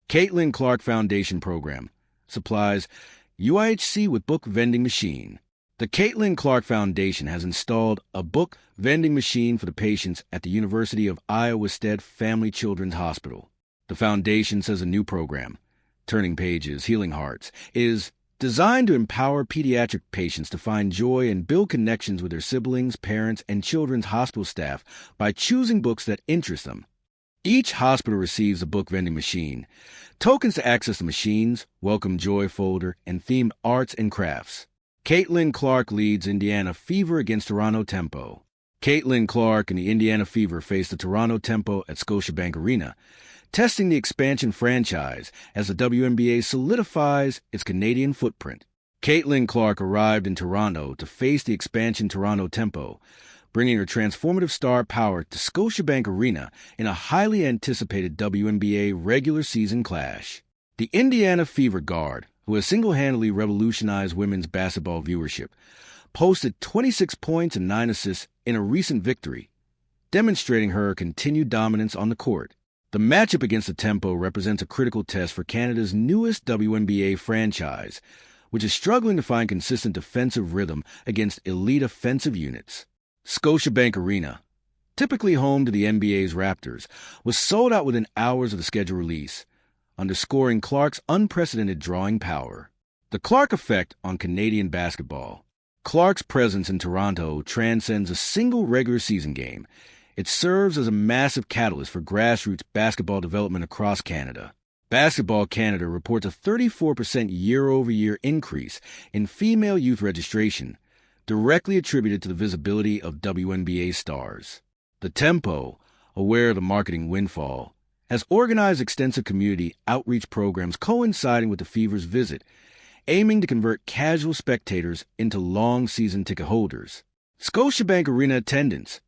Caitlin Clark Foundation Program supplies UIHC with book vending machine. The Caitlin Clark Foundation has installed a book vending machine for the patients at the University of Iowa Stead Family Children's Hospital. The foundation says a new program, Turning Pages, Healing Hearts, is designed to empower pediatric patients to find joy and build connections with their siblings, parents, and children's hospital staff by choosing books that interest them. Each hospital receives a book vending machine, tokens to access the machines, welcome joy folder, and themed arts and crafts. Caitlin Clark leads Indiana Fever against Toronto Tempo. Caitlin Clark and the Indiana Fever face the Toronto Tempo at Scotiabank Arena, testing the expansion franchise as the WNBA solidifies its Canadian footprint. Caitlin Clark arrived in Toronto to face the expansion Toronto Tempo, bringing her transformative star power to Scotiabank Arena in a highly anticipated WNBA regular season clash. The Indiana Fever guard, who has single-handedly revolutionized women's basketball viewership, posted 26 points and 9 assists in a recent victory, demonstrating her continued dominance on the court. The matchup against the Tempo represents a critical test for Canada's newest WNBA franchise, which is struggling to find consistent defensive rhythm against elite offensive units. Scotiabank Arena, typically home to the NBA's Raptors, was sold out within hours of the schedule release, underscoring Clark's unprecedented drawing power. The Clark effect on Canadian basketball. Clark's presence in Toronto transcends a single regular season game. It serves as a massive catalyst for grassroots basketball development across Canada. Basketball Canada reports a 34% year-over-year increase in female youth registration, directly attributed to the visibility of WNBA stars. The Tempo, aware of the marketing windfall, has organized extensive community outreach programs coinciding with the Fever's visit, aiming to convert casual spectators into long-season ticket holders. Scotiabank Arena attendance,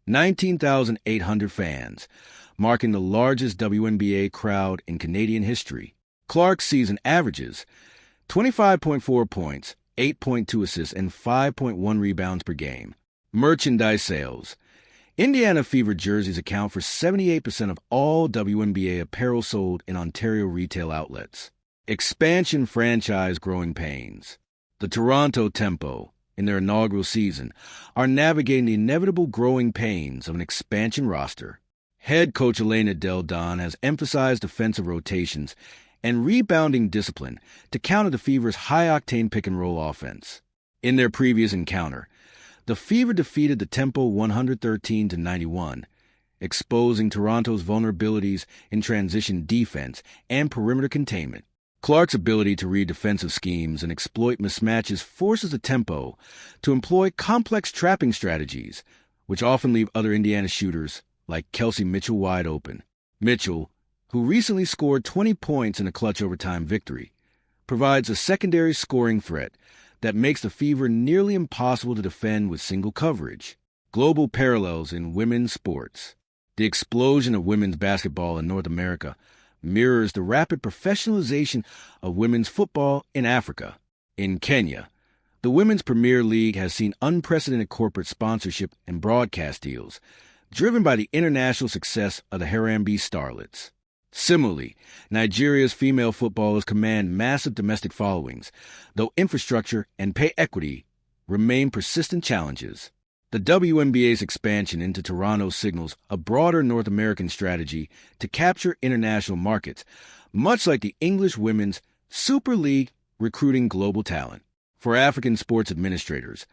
19,800 fans, marking the largest WNBA crowd in Canadian history. Clark's season averages 25.4 points, 8.2 assists, and 5.1 rebounds per game. Merchandise sales. Indiana Fever jerseys account for 78% of all WNBA apparel sold in Ontario retail outlets. Expansion franchise growing pains. The Toronto Tempo, in their inaugural season, are navigating the inevitable growing pains of an expansion roster. Head coach Elena Del Don has emphasized defensive rotations and rebounding discipline to counter the Fever's high-octane pick-and-roll offense. In their previous encounter, the Fever defeated the Tempo 113-91, exposing Toronto's vulnerabilities in transition defense and perimeter containment. Clark's ability to read defensive schemes and exploit mismatches forces the Tempo to employ complex trapping strategies, which often leave other Indiana shooters like Kelsey Mitchell wide open. Mitchell, who recently scored 20 points in a clutch overtime victory, provides a secondary scoring threat that makes the Fever nearly impossible to defend with single coverage. Global parallels in women's sports. The explosion of women's basketball in North America mirrors the rapid professionalization of women's football in Africa. In Kenya, the Women's Premier League has seen unprecedented corporate sponsorship and broadcast deals, driven by the international success of the Harambee Starlets. Similarly, Nigeria's female footballers command massive domestic followings, though infrastructure and pay equity remain persistent challenges. The WNBA's expansion into Toronto signals a broader North American strategy to capture international markets, much like the English Women's Super League recruiting global talent. For African sports administrators,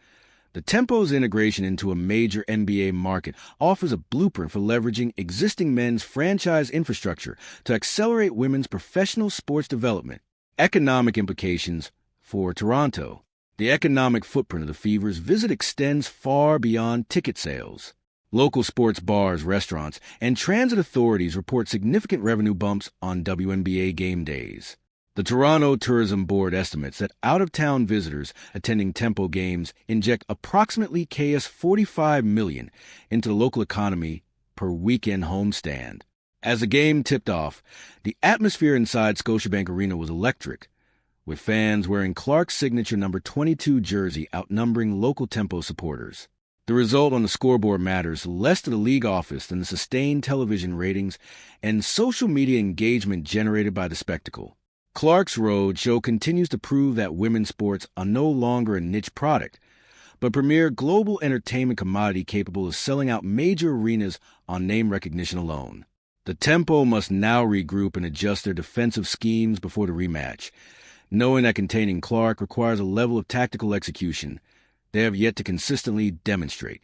the Tempo's integration into a major NBA market offers a blueprint for leveraging existing men's franchise infrastructure to accelerate women's professional sports development. Economic implications for Toronto. The economic footprint of the Fever's visit extends far beyond ticket sales. Local sports bars, restaurants, and transit authorities report significant revenue bumps on WNBA game days. The Toronto Tourism Board estimates that out-of-town visitors attending Tempo games inject approximately $45 million into the local economy per weekend homestand. As the game tipped off, the atmosphere inside Scotiabank Arena was electric, with fans wearing Clark's signature number 22 jersey outnumbering local Tempo supporters. The result on the scoreboard matters less to the league office than the sustained television ratings and social media engagement generated by the spectacle. Clark's Roadshow continues to prove that women's sports are no longer a niche product, but premier global entertainment commodity capable of selling out major arenas on name recognition alone. The Tempo must now regroup and adjust their defensive schemes before the rematch, knowing that containing Clark requires a level of tactical execution they have yet to consistently demonstrate.